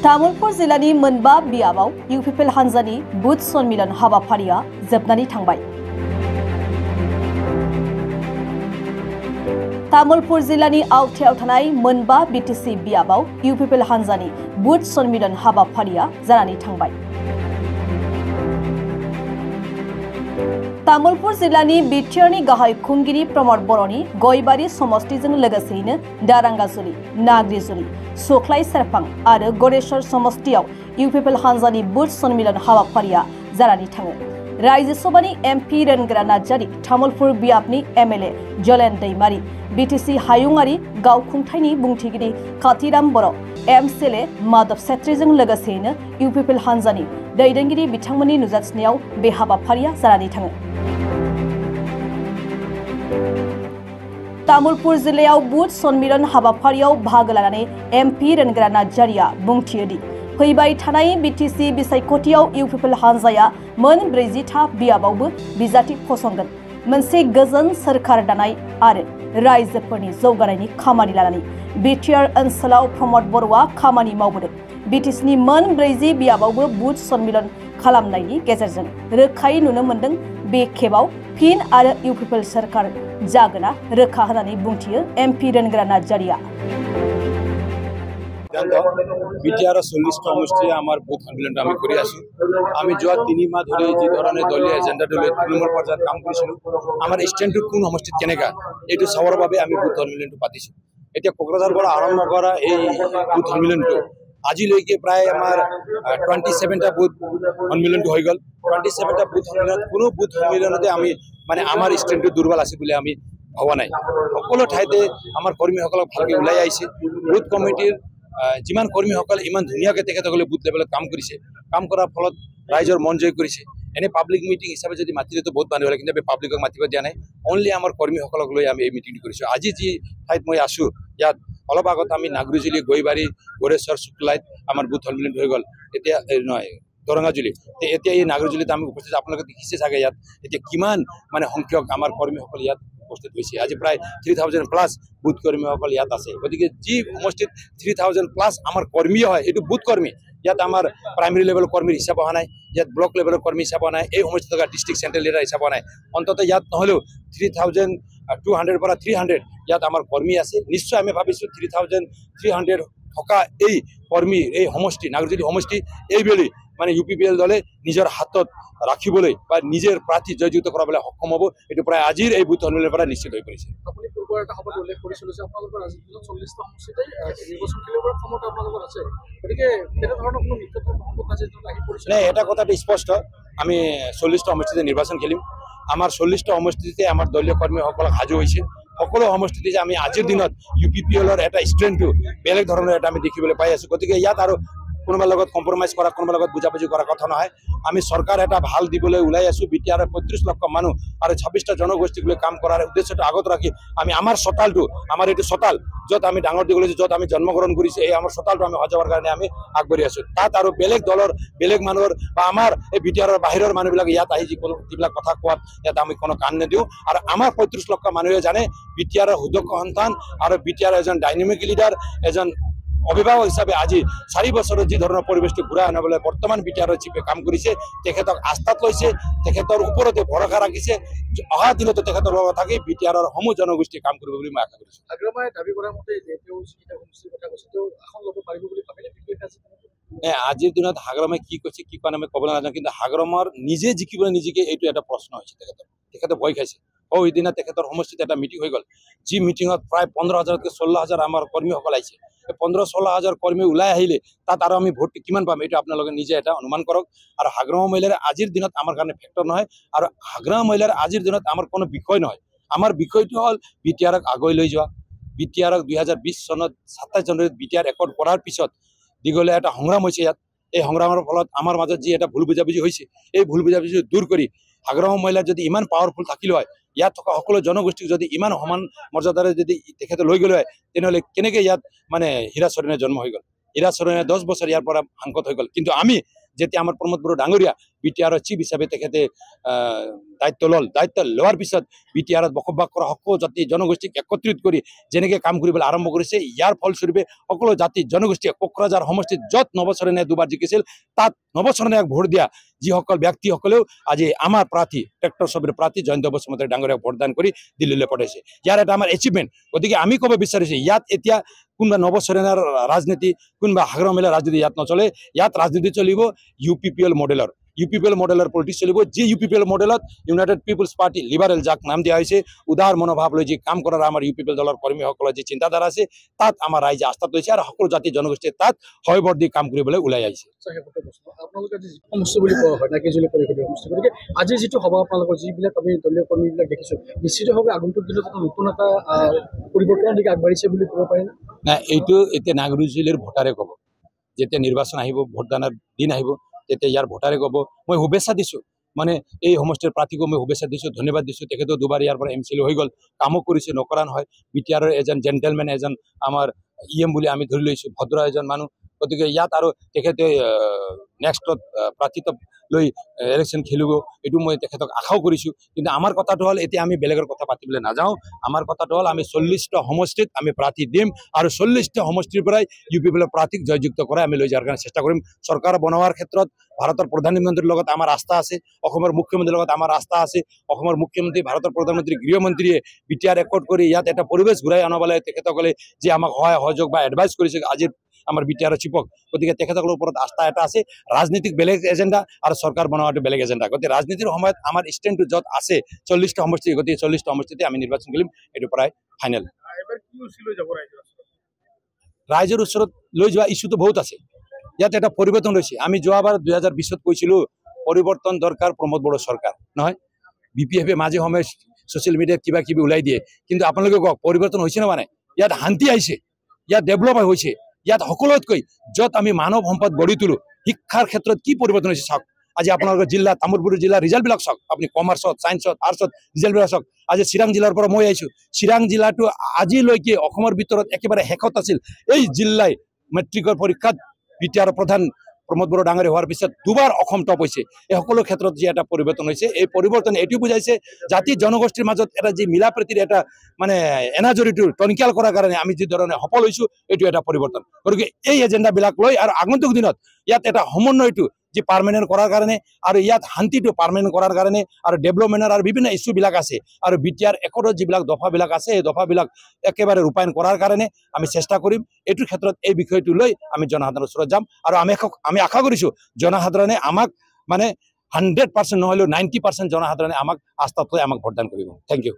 तामुलपुर जिल्लानि मोनबा बियाबाव इउपिपिएल हान्जानि बुथ सन्मिलन हाबाफारिया जोबनानै थांबाय। तामुलपुर जिल्लानि आवथायाव थानाय मोनबा बिटिसि बियाबाव इउपिपिएल हान्जानि बुथ सन्मिलन हाबाफारिया जानानै थांबाय। तामुलपुर जिल्लानि बिटिआरनि गाहाय खुंगिरि प्रमद बर'नि गयबारि समष्टिजों लोगोसेयैनो दारांगाजुलि, नाग्रिजुलि, सख्लाय सेरफां आरो गरेश्वर समष्टियाव इउपिपिएल हान्जानि बुथ सन्मिलन हाबाफारिया जानानै थाङो। राज्य सभानि एमपि रेनग्रा नार्जारि, तामुलपुर बियाबनि एमएलए जलेन दैमारि, बिटिसि हायुंआरि गावखुंथायनि बुंथिगिरि कातिराम बर', एमसिएलए माधव सेत्रीजों लोगोसेयैनो इउपिपिएल हान्जानि दैदेनगिरि बिथांमोननि नुजाथिनायाव बे हाबाफारिया जानानै थाङो। तामुलपुर जिल्लायाव बुथ सन्मिलन हाबाफारियाव बाहागो लानानै एमपि रेनग्रा नार्जारिया बुंथियोदि फैबाय थानाय बिटिसि बिसायख'थियाव इउपिपिएल हान्जाया मोन 40था बियाबावबो बिजाथि फसंगोन। मोनसे गोजोन सोरखार दानाय आरो रायजोफोरनि जौगानायनि खामानि लानानै बिटिआर ओनसोलाव प्रमद बर'आ खामानि मावबोदों। बिटिसिनि मोन 40 बियाबावबो बुथ सन्मिलन खालामनायनि गेजेरजों रोखायै नुनो मोन्दों बे खेबाव फिन आरो इउपिपिएल सोरखार जागोना रोखा होननानै बुंथियो एमपि रेनग्रा नार्जारिया। বিটিআর 40টা সমষ্টিয়ে আমার বুথ সন্মিলনটা আমি করে আছো। আমি যোৱা 3 মাহ ধৰে যে ধৰনেৰ দলীয় এজেন্ডা দলীয় তৃণমূল পৰ্যায়ত কাম কৰিছিলো, আমাৰ স্ট্যান্ডটো কোন সমষ্টিত কেনেকা এইটো চাবৰ বাবে আমি বুথ সন্মিলনটো পাতিছো। এতিয়া কোকৰাঝাৰৰ পৰা আৰম্ভ কৰা এই বুথ সন্মিলনটো আজিলৈকে প্ৰায় আমাৰ 27টা বুথ সন্মিলনটো হৈ গ'ল। 27টা বুথ সন্মিলনত কোনো বুথ সন্মিলনতে আমি মানে আমাৰ স্ট্যান্ডটো দুৰ্বল আছে বুলি আমি ভবা নাই। সকলো ঠাইতে আমাৰ কৰ্মীসকলক ভালকে ওলাই আহিছে। বুথ কমিটিৰ যিমান কৰ্মীসকল ইমান ধুনীয়াকৈ তেখেতসকলে বুথ লেভেলত কাম কৰিছে, কাম কৰাৰ ফলত ৰাইজৰ মন জয় কৰিছে। এনে পাব্লিক মিটিং হিচাপে যদি মাতিলেতো বহুত মানুহ হ'লে, কিন্তু পাব্লিকক মাতিব দিয়া নাই। অনলি আমাৰ কৰ্মীসকলক লৈ আমি এই মিটিংটো কৰিছোঁ। আজি যি ঠাইত মই আছো, ইয়াত অলপ আগত আমি নাগ্ৰিজুলি, গৈবাৰী, গড়েশ্বৰ, শুক্লাইত আমাৰ বুথ সন্মিলন হৈ গ'ল। এতিয়া নহয় দৰঙাজুলি, এতিয়া এই নাগ্ৰিজুলিত আমি উপস্থিত। আপোনালোকে দেখিছে চাগে ইয়াত এতিয়া কিমান মানে সংখ্যক আমাৰ কৰ্মীসকল ইয়াত উপস্থিত হৈছে। আজি প্ৰায় 3000+ বুথ কৰ্মীসকল ইয়াত আছে। গতিকে যি সমষ্টিত 3000+ আমাৰ কৰ্মী হয়, এইটো বুথ কৰ্মী। ইয়াত আমাৰ প্ৰাইমেৰী লেভেলৰ কৰ্মীৰ হিচাপ অহা নাই, ইয়াত ব্লক লেভেলৰ কৰ্মী হিচাপ অহা নাই, এই সমষ্টিত থকা ডিষ্ট্ৰিক্ট চেণ্ট্ৰেল লিডাৰ হিচাপ অহা নাই। অন্ততঃ ইয়াত নহ'লেও 3200 পৰা 300 ইয়াত আমাৰ কৰ্মী আছে। নিশ্চয় আমি ভাবিছোঁ 3300 থকা এই কৰ্মী, এই সমষ্টি নাগ্ৰিজুলি সমষ্টি এইবেলি মানে ইউপিপিএল দলে নিজৰ হাতত ৰাখিবলৈ বা নিজৰ প্ৰাৰ্থী জয়যুক্ত কৰাবলৈ সক্ষম হ'ব। এইটো প্ৰায় আজিৰ এই বুথ সন্মিলনৰ পৰা নিশ্চিত হৈ পৰিছে। আপুনি পূৰ্বৰ এটা সভাত উল্লেখ কৰিছিল যে আপোনালোকৰ আজি 40টা সমষ্টিতে নিৰ্বাচন খেলিবৰ ক্ষমতা আপোনালোকৰ আছে। গতিকে তেনেধৰণৰ কোনো মিত্ৰতাৰ সম্পৰ্ক আজি আহি পৰিছে নাই, এটা কথাটো স্পষ্ট, আমি 40টা সমষ্টিতে নিৰ্বাচন খেলিম। আমাৰ 40টা সমষ্টিতে আমাৰ দলীয় কৰ্মীসকলক সাজু হৈছে। সকলো সমষ্টিতে যে আমি আজিৰ দিনত ইউপিপিএলৰ এটা ষ্ট্ৰেংথটো বেলেগ ধৰণৰ এটা আমি দেখিবলৈ পাই আছোঁ। গতিকে ইয়াত আৰু কোনোবাৰ লগত কম্প্ৰমাইজ কৰা, কোনোবাৰ লগত বুজাবুজি কৰা কথা নহয়। আমি চৰকাৰ এটা ভাল দিবলৈ ওলাই আছোঁ। বিটিআৰ 35 লক্ষ মানুহ আৰু 26টা জনগোষ্ঠীক লৈ কাম কৰাৰ উদ্দেশ্যটো আগত ৰাখি আমি আমাৰ চোতালটো, আমাৰ এইটো চোতাল য'ত আমি ডাঙৰ দীঘল হৈছোঁ, য'ত আমি জন্মগ্ৰহণ কৰিছোঁ, এই আমাৰ চোতালটো আমি সজাবৰ কাৰণে আমি আগবাঢ়ি আছোঁ। তাত আৰু বেলেগ দলৰ বেলেগ মানুহৰ বা আমাৰ এই বিটিআৰৰ বাহিৰৰ মানুহবিলাক ইয়াত আহি যিবিলাক কথা কোৱাত ইয়াত আমি কোনো কাণ নিদিওঁ। আৰু আমাৰ 35 লক্ষ মানুহে জানে বিটিআৰৰ সুদক্ষ সন্তান আৰু বিটিআৰ এজন ডাইনামিক লিডাৰ, এজন অভিভাৱক হিচাপে আজি 4 বছৰত যি ধৰণৰ পৰিৱেশটো ঘূৰাই আনিবলৈ বৰ্তমান বিটিআৰৰ চিফে কাম কৰিছে, তেখেতক আস্থাত লৈছে, তেখেতৰ ওপৰতে ভৰসা ৰাখিছে। অহা দিনতো তেখেতৰ লগত থাকি বিটিআৰৰ সমূহ জনগোষ্ঠী কাম কৰিব বুলি মই আশা কৰিছোঁ। হাগ্ৰামাই দাবী কৰাৰ মতে তেওঁ যিকেইটা সমষ্টিৰ কথা কৈছে, তেওঁ আসন ল'ব পাৰিব বুলি ভাবিলে আজিৰ দিনত হাগ্ৰামাই কি কৈছে কি কোৱা নাই আমি ক'বলৈ নাজানো, কিন্তু হাগ্ৰামৰ নিজে জিকিবলৈ নিজেকে এইটো এটা প্ৰশ্ন হৈছে। তেখেতে ভয় খাইছে। সিদিনা তেখেতৰ সমষ্টিত এটা মিটিং হৈ গ'ল, যি মিটিঙত প্ৰায় 15,000তকৈ 16,000 আমাৰ কৰ্মীসকল আহিছে। 15-16,000 কৰ্মী ওলাই আহিলে তাত আৰু আমি ভোট কিমান পাম এইটো আপোনালোকে নিজে এটা অনুমান কৰক। আৰু হাগ্ৰামা মহিলাৰ আজিৰ দিনত আমাৰ কাৰণে ফেক্টৰ নহয়, আৰু হাগ্ৰামা মহিলাৰ আজিৰ দিনত আমাৰ কোনো বিষয় নহয়। আমাৰ বিষয়টো হ'ল বিটিআৰক আগুৱাই লৈ যোৱা। বিটিআৰক 2020 চনত 27 জানুৱাৰীত বিটিআৰ একৰ্ড কৰাৰ পিছত দীঘলীয়া এটা সংগ্ৰাম হৈছে ইয়াত। এই সংগ্ৰামৰ ফলত আমাৰ মাজত যি এটা ভুল বুজাবুজি হৈছে, এই ভুল বুজাবুজি দূৰ কৰি হাগ্ৰামা মহিলা যদি ইমান পাৱাৰফুল থাকিলে হয়, ইয়াত থকা সকলো জনগোষ্ঠীক যদি ইমান সমান মৰ্যাদাৰে যদি তেখেতে লৈ গ'লে হয়, তেনেহ'লে কেনেকৈ ইয়াত মানে হীৰা চৰেণে জন্ম হৈ গ'ল। হীৰা চৰেণে 10 বছৰ ইয়াৰ পৰা সাংসদ হৈ গ'ল। কিন্তু আমি যেতিয়া আমাৰ প্ৰমোদ বড়ো ডাঙৰীয়া BTR-ৰ চিফ হিচাপে তেখেতে দায়িত্ব লোৱাৰ পিছত BTR-ত বসবাস কৰা সকলো জাতি জনগোষ্ঠীক একত্ৰিত কৰি যেনেকৈ কাম কৰিবলৈ আৰম্ভ কৰিছে, ইয়াৰ ফলস্বৰূপে সকলো জাতি জনগোষ্ঠীয়ে কোকৰাঝাৰ সমষ্টিত য'ত নৱচৰণে দুবাৰ জিকিছিল তাত নৱচৰণে ভোট দিয়া যিসকল ব্যক্তিসকলেও আজি আমাৰ প্ৰাৰ্থী ট্ৰেক্টৰ ছবিৰ প্ৰাৰ্থী জয়ন্ত বসুমতাৰী ডাঙৰীয়াক ভোটদান কৰি দিল্লীলৈ পঠাইছে। ইয়াৰ এটা আমাৰ এচিভমেণ্ট। গতিকে আমি ক'ব বিচাৰিছোঁ ইয়াত এতিয়া কোনোবা নৱচৰণৰ ৰাজনীতি, কোনোবা হাগ্ৰ মেলা ৰাজনীতি ইয়াত নচলে। ইয়াত ৰাজনীতি চলিব UPPL মডেলৰ। UPPL মডেলৰ পলিটিক্স চলিব, যি UPPL মডেলত ইউনাইটেড পিপলছ পাৰ্টি লিবাৰেল যাক নাম দিয়া হৈছে, উদাৰ মনোভাৱ লৈ যি কাম কৰাৰ আমাৰ UPPL দলৰ কৰ্মীসকলৰ যি চিন্তাধাৰা আছে তাত আমাৰ ৰাইজে আস্থাত লৈছে আৰু সকলো জাতি জনগোষ্ঠীয়ে তাত হয়বৰ দি কাম কৰিবলৈ ওলাই আহিছে। আপোনালোকে যি সমষ্টি বুলি কোৱা হয় নাকেজুলি পৰিষদীয় সমষ্টি, গতিকে আজি যিটো সভা আপোনালোকৰ যিবিলাক আমি দলীয় কৰ্মীবিলাক দেখিছোঁ, নিশ্চিতভাৱে আগন্তুক দিনত এটা নতুন এটা পৰিৱৰ্তনৰ দিশে আগবাঢ়িছে বুলি ক'ব পাৰি না? নাই, এইটো এতিয়া নাগৰিকজুলিৰ ভোটাৰে ক'ব। যেতিয়া নিৰ্বাচন আহিব, ভোটদানৰ দিন আহিব, তেতিয়া ইয়াৰ ভোটাৰে ক'ব। মই শুভেচ্ছা দিছোঁ, মানে এই সমষ্টিৰ প্ৰাৰ্থীকো মই শুভেচ্ছা দিছোঁ, ধন্যবাদ দিছোঁ। তেখেতেও দুবাৰ ইয়াৰ পৰা MCL হৈ গ'ল, কামো কৰিছে, নকৰা নহয়। BTR-ৰ এজন জেণ্টেলমেন, এজন আমাৰ EM বুলি আমি ধৰি লৈছোঁ, ভদ্ৰ এজন মানুহ। গতিকে ইয়াত আৰু তেখেতে নেক্সটত প্ৰাৰ্থীত্ব লৈ ইলেকশ্যন খেলিব, এইটো মই তেখেতক আশাও কৰিছোঁ। কিন্তু আমাৰ কথাটো হ'ল এতিয়া আমি বেলেগৰ কথা পাতিবলৈ নাযাওঁ। আমাৰ কথাটো হ'ল আমি 40টা সমষ্টিত আমি প্ৰাৰ্থী দিম আৰু 40টা সমষ্টিৰ পৰাই UPPL প্ৰাৰ্থীক জয়যুক্ত কৰাই আমি লৈ যোৱাৰ কাৰণে চেষ্টা কৰিম। চৰকাৰ বনোৱাৰ ক্ষেত্ৰত ভাৰতৰ প্ৰধানমন্ত্ৰীৰ লগত আমাৰ আস্থা আছে, অসমৰ মুখ্যমন্ত্ৰীৰ লগত আমাৰ আস্থা আছে। অসমৰ মুখ্যমন্ত্ৰী, ভাৰতৰ প্ৰধানমন্ত্ৰী, গৃহমন্ত্ৰীয়ে BTR একৰ্ড কৰি ইয়াত এটা পৰিৱেশ ঘূৰাই আনিবলৈ তেখেতসকলে যি আমাক সহায় সহযোগ বা এডভাইচ কৰিছে আজিৰ আমাৰ BTR-ৰ চিফক, গতিকে তেখেতসকলৰ ওপৰত আস্থা এটা আছে। ৰাজনীতিক বেলেগ এজেণ্ডা আৰু চৰকাৰ বনোৱাটো বেলেগ এজেণ্ডা। গতিকে ৰাজনীতিৰ সময়ত আমাৰ ষ্টেণ্ডটো য'ত আছে 40টা সমষ্টি, গতিকে 40টা সমষ্টিতে আমি নিৰ্বাচন কৰিম, এইটো প্ৰায় ফাইনেল। ৰাইজৰ ওচৰত লৈ যোৱা ইছ্যুটো বহুত আছে। ইয়াত এটা পৰিৱৰ্তন হৈছে। আমি যোৱাবাৰ 2020-ত কৈছিলোঁ পৰিৱৰ্তন দৰকাৰ, প্ৰমোদ বড়ো চৰকাৰ নহয়। BPF-এ মাজে সময়ে ছ'চিয়েল মিডিয়াত কিবা কিবি ওলাই দিয়ে, কিন্তু আপোনালোকে কওক পৰিৱৰ্তন হৈছে নে? মানে ইয়াত শান্তি আহিছে, ইয়াত ডেভেলপ হৈছে, ইয়াত সকলোতকৈ য'ত আমি মানৱ সম্পদ গঢ়ি তোলোঁ, শিক্ষাৰ ক্ষেত্ৰত কি পৰিৱৰ্তন হৈছে চাওক। আজি আপোনালোকৰ জিলা তামোলপুৰ জিলাৰ ৰিজাল্টবিলাক চাওক, আপুনি কমাৰ্চত, ছায়েন্সত, আৰ্টছত ৰিজাল্টবিলাক চাওক। আজি চিৰাং জিলাৰ পৰা মই আহিছোঁ, চিৰাং জিলাটো আজিলৈকে অসমৰ ভিতৰত একেবাৰে শেষত আছিল। এই জিলাই মেট্ৰিকৰ পৰীক্ষাত BTR-ৰ প্ৰধান প্ৰমোদ বড়ো ডাঙৰীয়া হোৱাৰ পিছত দুবাৰ অসম টপ হৈছে। এই সকলো ক্ষেত্ৰত যি এটা পৰিৱৰ্তন হৈছে, এই পৰিৱৰ্তনে এইটো বুজাইছে জাতি জনগোষ্ঠীৰ মাজত এটা যি মিলা প্ৰীতিৰ এটা মানে এনাজৰিটো টনকিয়াল কৰাৰ কাৰণে আমি যি ধৰণে সফল হৈছোঁ, এইটো এটা পৰিৱৰ্তন। গতিকে এই এজেণ্ডাবিলাক লৈ আৰু আগন্তুক দিনত ইয়াত এটা সমন্বয়টো যি পাৰ্মানেণ্ট কৰাৰ কাৰণে আৰু ইয়াত শান্তিটো পাৰ্মানেণ্ট কৰাৰ কাৰণে আৰু ডেভেলপমেণ্টৰ আৰু বিভিন্ন ইছ্যুবিলাক আছে আৰু BTR একৰ্ডত যিবিলাক দফাবিলাক আছে, এই দফাবিলাক একেবাৰে ৰূপায়ণ কৰাৰ কাৰণে আমি চেষ্টা কৰিম। এইটোৰ ক্ষেত্ৰত এই বিষয়টো লৈ আমি জনসাধাৰণৰ ওচৰত যাম আৰু আমি আশা কৰিছোঁ জনসাধাৰণে আমাক মানে 100% নহ'লেও 90% জনসাধাৰণে আমাক আস্থাত লৈ আমাক ভোটদান কৰিব। Thank U.